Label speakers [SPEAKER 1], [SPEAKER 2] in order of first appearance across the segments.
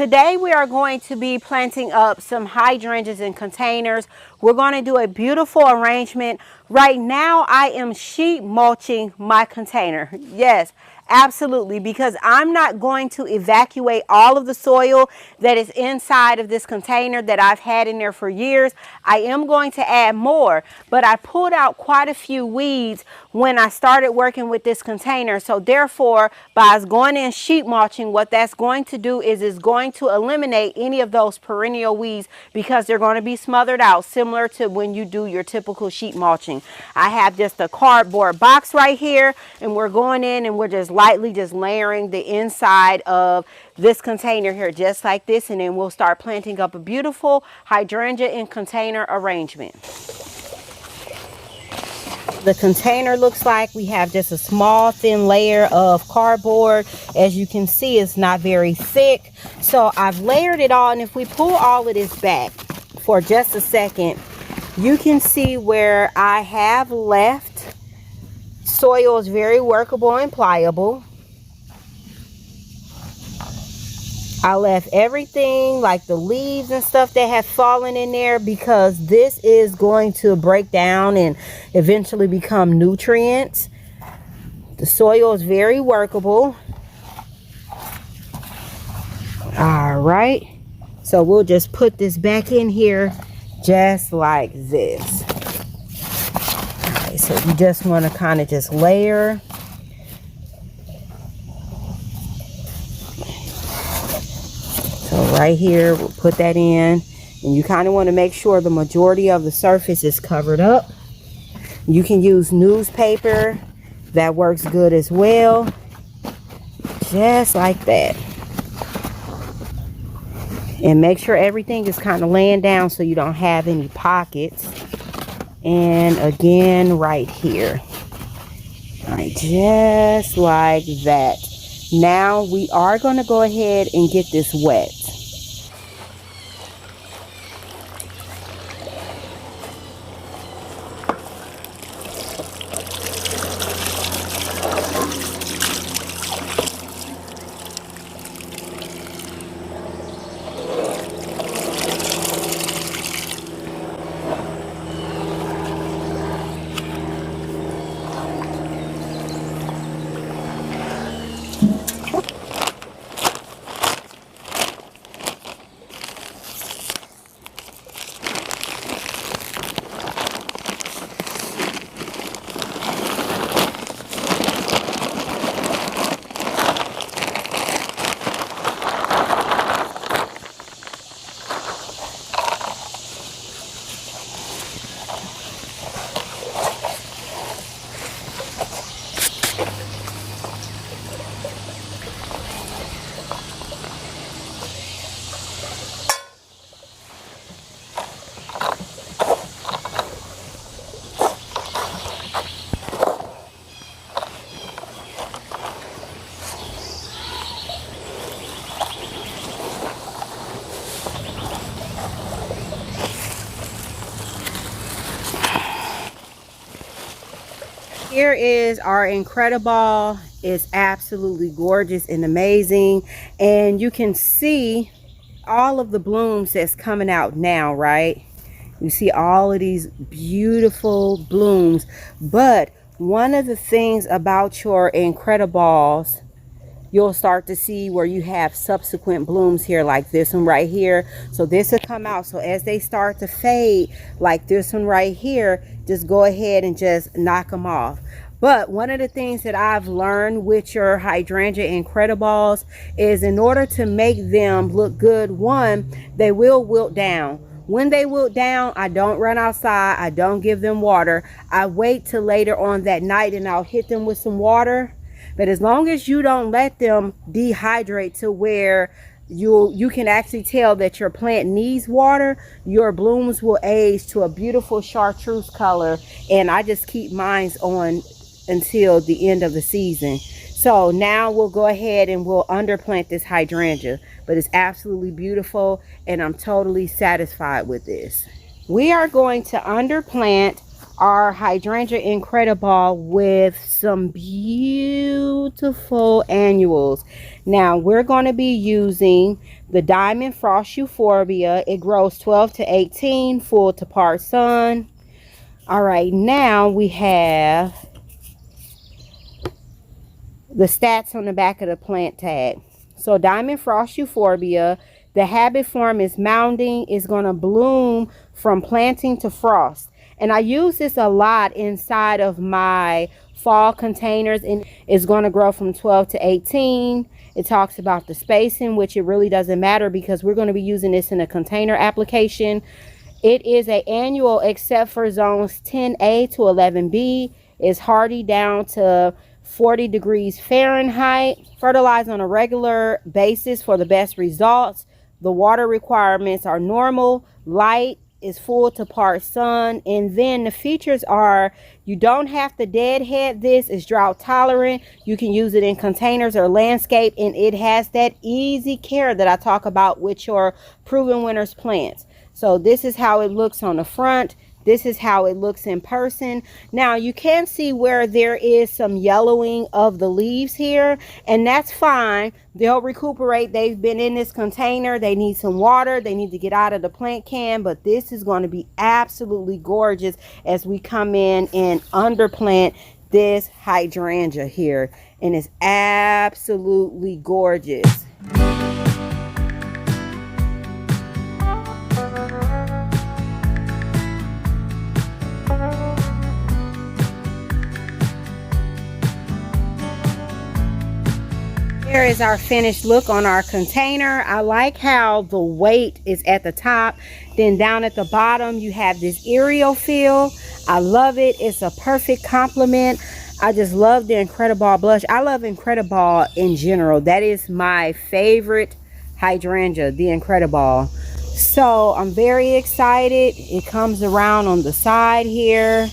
[SPEAKER 1] Today we are going to be planting up some hydrangeas in containers. We're going to do a beautiful arrangement. Right now I am sheet mulching my container. Yes, absolutely, because I'm not going to evacuate all of the soil that is inside of this container that I've had in there for years. I am going to add more, but I pulled out quite a few weeds when I started working with this container. So therefore, by us going in sheet mulching, what that's going to do is it's going to eliminate any of those perennial weeds because they're going to be smothered out, similar to when you do your typical sheet mulching. I have just a cardboard box right here, and we're going in and we're just lightly just layering the inside of this container here, just like this, and then we'll start planting up a beautiful hydrangea in container arrangement. The container looks like we have just a small thin layer of cardboard. As you can see, it's not very thick, so I've layered it all, and if we pull all of this back for just a second, you can see where I have left soil is very workable and pliable. I left everything like the leaves and stuff that have fallen in there because this is going to break down and eventually become nutrients. The soil is very workable. All right, so we'll just put this back in here just like this. All right, so you just want to kind of just layer. So right here, we'll put that in, and you kind of want to make sure the majority of the surface is covered up. You can use newspaper, that works good as well, just like that. And make sure everything is kind of laying down so you don't have any pockets. And again, right here. All right, just like that. Now we are going to go ahead and get this wet. Here is our Incredible. It's absolutely gorgeous and amazing, and you can see all of the blooms that's coming out now, right? You see all of these beautiful blooms, but one of the things about your Incredibles, you'll start to see where you have subsequent blooms here, like this one right here. So this will come out. So as they start to fade, like this one right here, just go ahead and just knock them off. But one of the things that I've learned with your Hydrangea Incredibles is in order to make them look good, one, they will wilt down. When they wilt down, I don't run outside. I don't give them water. I wait till later on that night and I'll hit them with some water. But as long as you don't let them dehydrate to where you can actually tell that your plant needs water, your blooms will age to a beautiful chartreuse color. And I just keep mine on until the end of the season. So now we'll go ahead and we'll underplant this hydrangea, but it's absolutely beautiful and I'm totally satisfied with this. We are going to underplant our hydrangea incredible with some beautiful annuals. Now we're going to be using the Diamond Frost Euphorbia. It grows 12 to 18, full to part sun. All right, now we have the stats on the back of the plant tag. So Diamond Frost Euphorbia, the habit form is mounding, is going to bloom from planting to frost. And I use this a lot inside of my fall containers, and it's going to grow from 12 to 18. It talks about the spacing, which it really doesn't matter because we're going to be using this in a container application. It is an annual except for zones 10A to 11B. It's hardy down to 40 degrees Fahrenheit. Fertilize on a regular basis for the best results. The water requirements are normal. Light is full to part sun. And then the features are, you don't have to deadhead this. It's drought tolerant. You can use it in containers or landscape. And it has that easy care that I talk about with your Proven Winners plants. So this is how it looks on the front. This is how it looks in person. Now you can see where there is some yellowing of the leaves here, and that's fine. They'll recuperate. They've been in this container. They need some water. They need to get out of the plant can, but this is going to be absolutely gorgeous as we come in and underplant this hydrangea here, and it's absolutely gorgeous. Here is our finished look on our container. I like how the weight is at the top, then down at the bottom you have this aerial feel. I love it. It's a perfect complement. I just love the Incredible blush. I love Incredible in general. That is my favorite hydrangea, the Incredible. So I'm very excited. It comes around on the side here.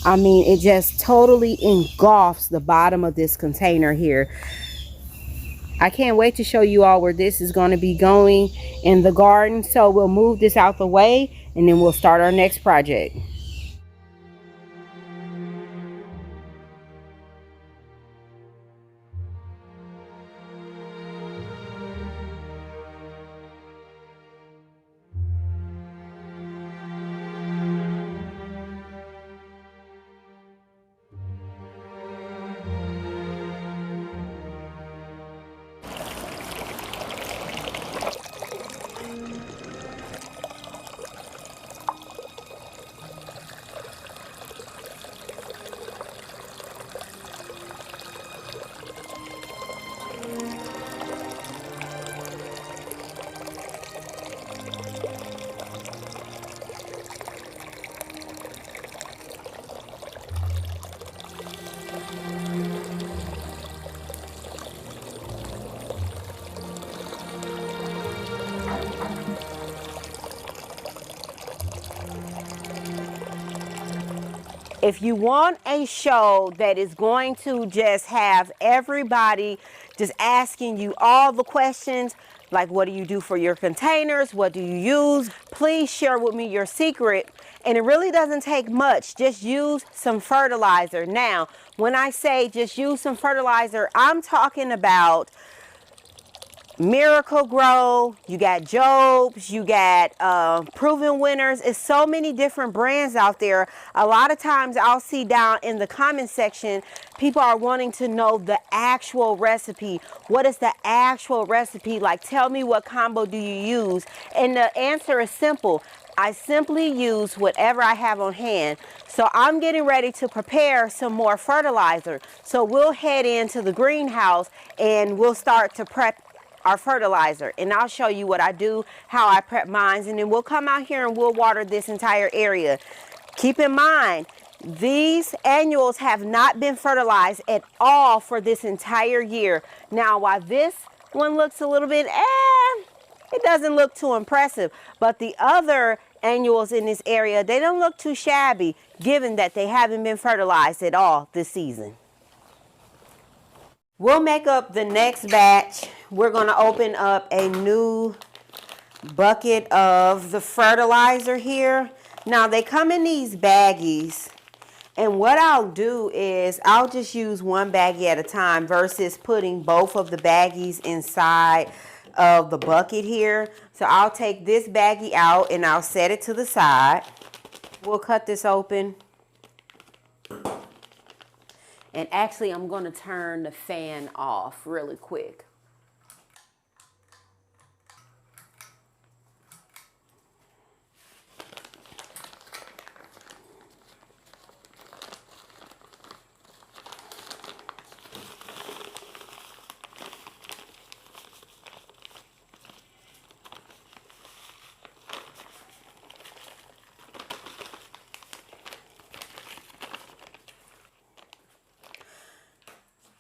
[SPEAKER 1] I mean, it just totally engulfs the bottom of this container here. I can't wait to show you all where this is going to be going in the garden. So we'll move this out the way and then we'll start our next project. If you want a show that is going to just have everybody just asking you all the questions, like what do you do for your containers? What do you use? Please share with me your secret. And it really doesn't take much. Just use some fertilizer. Now, when I say just use some fertilizer, I'm talking about Miracle Grow, you got Jobs, you got Proven Winners. It's so many different brands out there. A lot of times I'll see down in the comment section, people are wanting to know the actual recipe. What is the actual recipe? Like, tell me what combo do you use? And the answer is simple. I simply use whatever I have on hand. So I'm getting ready to prepare some more fertilizer. So we'll head into the greenhouse and we'll start to prep our fertilizer, and I'll show you what I do, how I prep mine, and then we'll come out here and we'll water this entire area. Keep in mind, these annuals have not been fertilized at all for this entire year. Now, while this one looks a little bit, it doesn't look too impressive, but the other annuals in this area, they don't look too shabby, given that they haven't been fertilized at all this season. We'll make up the next batch. We're going to open up a new bucket of the fertilizer here. Now they come in these baggies, and what I'll do is I'll just use one baggie at a time versus putting both of the baggies inside of the bucket here. So I'll take this baggie out and I'll set it to the side. We'll cut this open. And actually I'm going to turn the fan off really quick.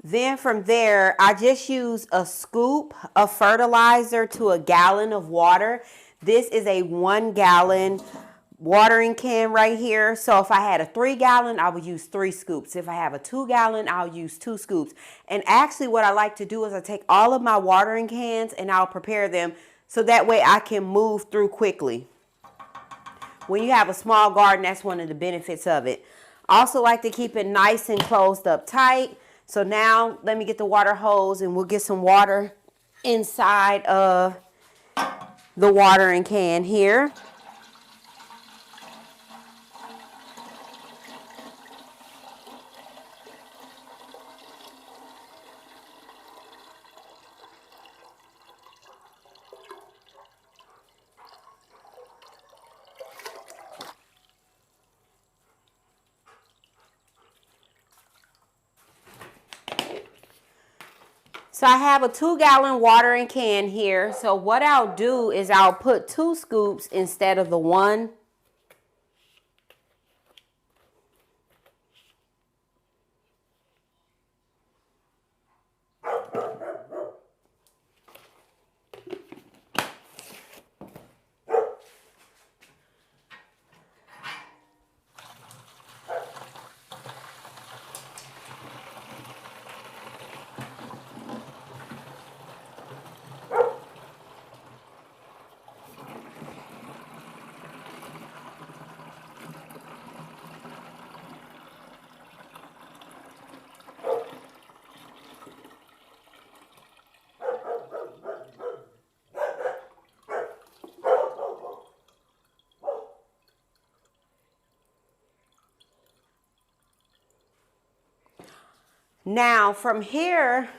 [SPEAKER 1] Then from there, I just use a scoop of fertilizer to a gallon of water. This is a 1 gallon watering can right here. So if I had a 3 gallon, I would use 3 scoops. If I have a 2 gallon, I'll use 2 scoops. And actually what I like to do is I take all of my watering cans and I'll prepare them so that way I can move through quickly. When you have a small garden, that's one of the benefits of it. I also like to keep it nice and closed up tight. So now let me get the water hose and we'll get some water inside of the watering can here. So I have a 2 gallon watering can here. So what I'll do is I'll put 2 scoops instead of the 1. Now from here,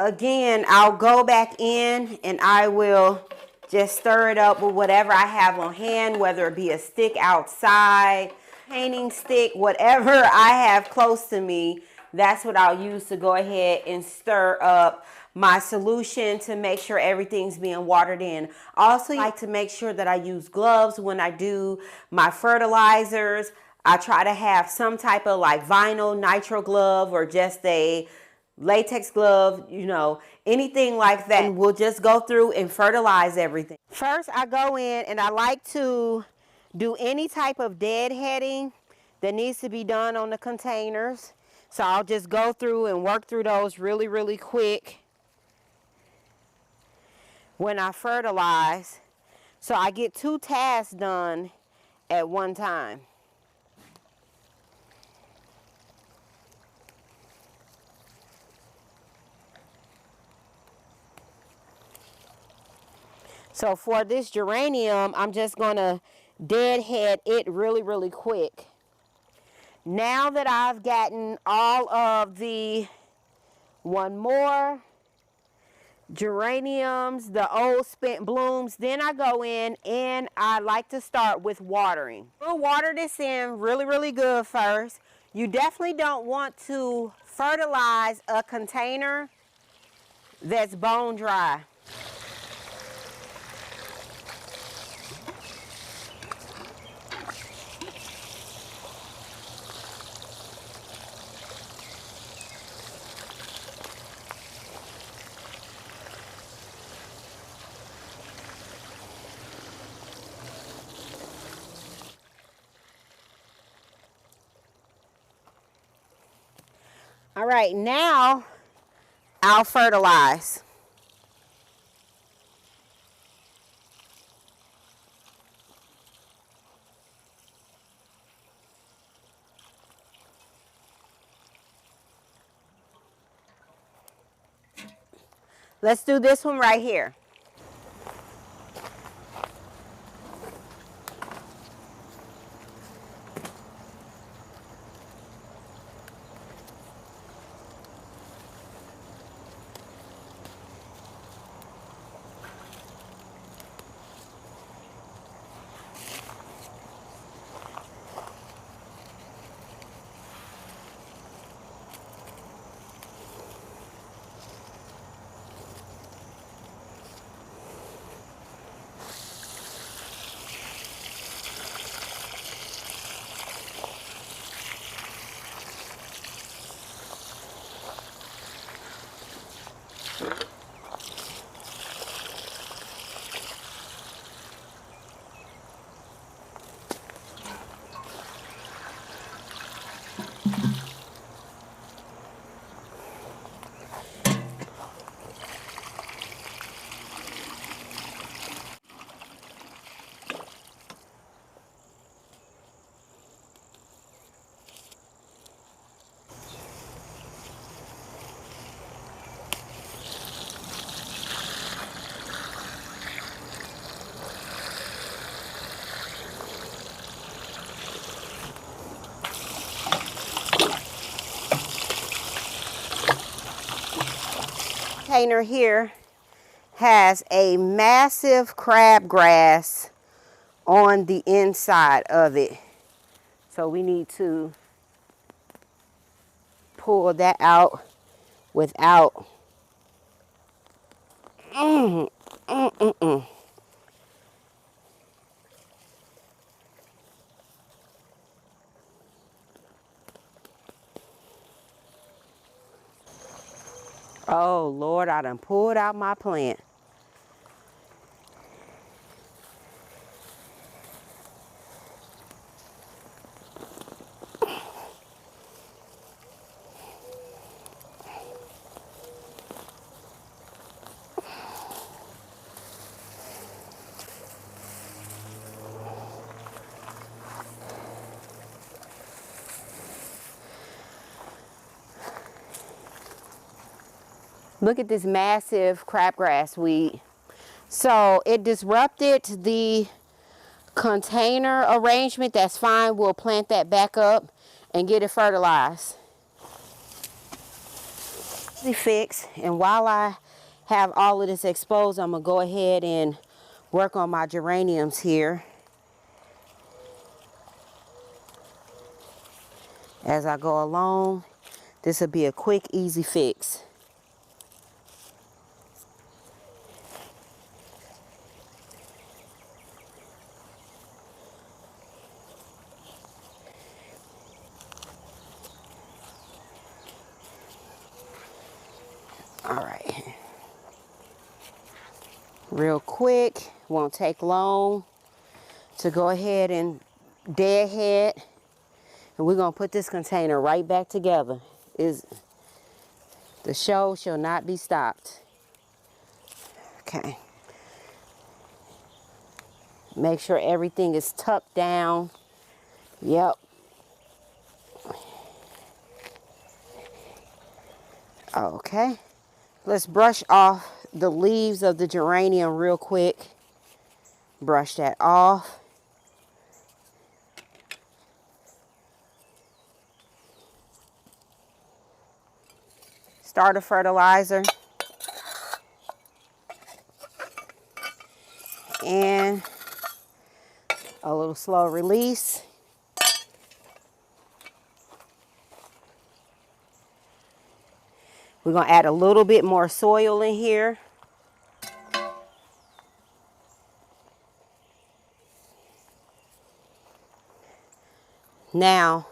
[SPEAKER 1] again, I'll go back in and I will just stir it up with whatever I have on hand, whether it be a stick outside, painting stick, whatever I have close to me. That's what I'll use to go ahead and stir up my solution to make sure everything's being watered in. I also like to make sure that I use gloves when I do my fertilizers. I try to have some type of like vinyl nitro glove or just a latex glove, you know, anything like that. And we'll just go through and fertilize everything. First, I go in and I like to do any type of deadheading that needs to be done on the containers. So I'll just go through and work through those really, really quick when I fertilize. So I get 2 tasks done at one time. So for this geranium, I'm just going to deadhead it really, really quick. Now that I've gotten all of the one more geraniums, the old spent blooms, then I go in and I like to start with watering. We'll water this in really, really good first. You definitely don't want to fertilize a container that's bone dry. All right, now I'll fertilize. Let's do this one right here. Container here has a massive crabgrass on the inside of it. So we need to pull that out without Oh Lord, I done pulled out my plant. Look at this massive crabgrass weed. So it disrupted the container arrangement. That's fine. We'll plant that back up and get it fertilized. Fix. And while I have all of this exposed, I'm gonna go ahead and work on my geraniums here as I go along. This will be a quick, easy fix. All right, real quick, won't take long to go ahead and deadhead, and we're gonna put this container right back together. The show shall not be stopped. Okay, make sure everything is tucked down. Yep. Okay. Let's brush off the leaves of the geranium real quick. Brush that off. Start a fertilizer. And a little slow release. We're going to add a little bit more soil in here. Now,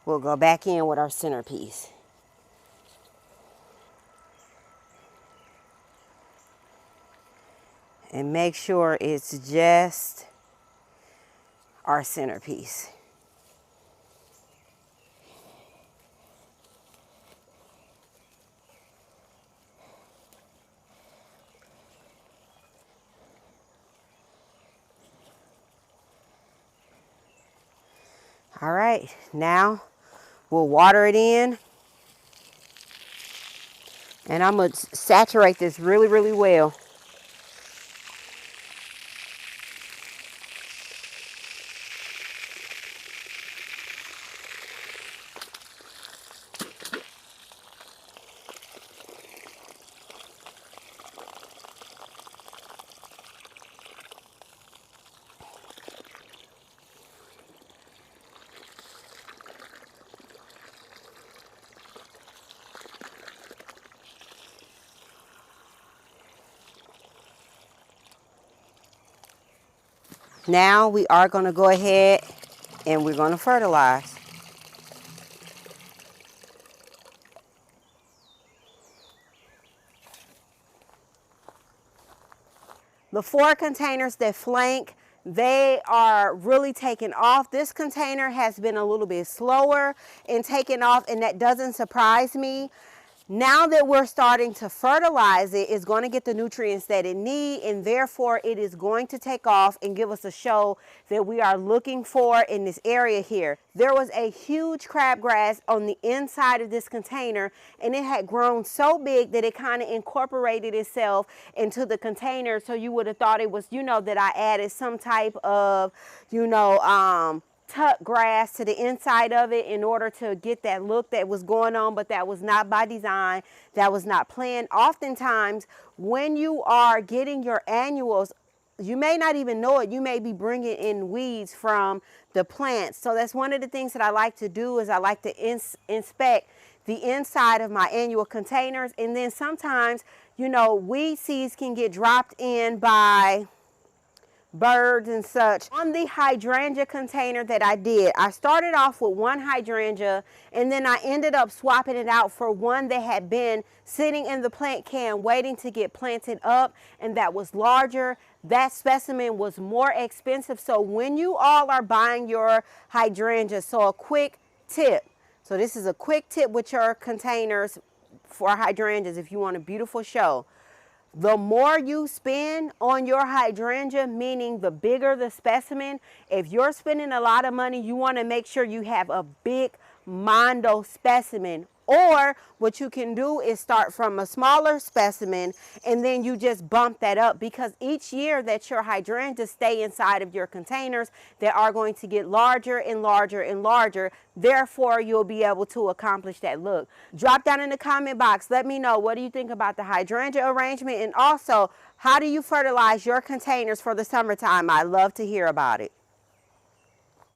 [SPEAKER 1] we'll go back in with our centerpiece. And make sure it's just our centerpiece. All right, now we'll water it in And I'm going to saturate this really, really well. Now we are going to go ahead and we're going to fertilize. The 4 containers that flank, they are really taking off. This container has been a little bit slower in taking off, and that doesn't surprise me. Now that we're starting to fertilize it, it's going to get the nutrients that it needs, and therefore it is going to take off and give us a show that we are looking for in this area here. There was a huge crabgrass on the inside of this container, and it had grown so big that it kind of incorporated itself into the container. So you would have thought it was, that I added some type of, tuck grass to the inside of it in order to get that look that was going on, but that was not by design. That was not planned. Oftentimes, when you are getting your annuals, you may not even know it. You may be bringing in weeds from the plants. So that's one of the things that I like to do is I like to inspect the inside of my annual containers. And then sometimes, weed seeds can get dropped in by birds and such. On the hydrangea container that I did, I started off with 1 hydrangea, and then I ended up swapping it out for one that had been sitting in the plant can waiting to get planted up, and that was larger. That specimen was more expensive. So when you all are buying your hydrangeas, so a quick tip. So this is a quick tip with your containers for hydrangeas if you want a beautiful show. The more you spend on your hydrangea, meaning the bigger the specimen, if you're spending a lot of money, you want to make sure you have a big mondo specimen. Or what you can do is start from a smaller specimen and then you just bump that up, because each year that your hydrangeas stay inside of your containers, they are going to get larger and larger and larger. Therefore, you'll be able to accomplish that look. Drop down in the comment box. Let me know, what do you think about the hydrangea arrangement? And also, how do you fertilize your containers for the summertime? I love to hear about it.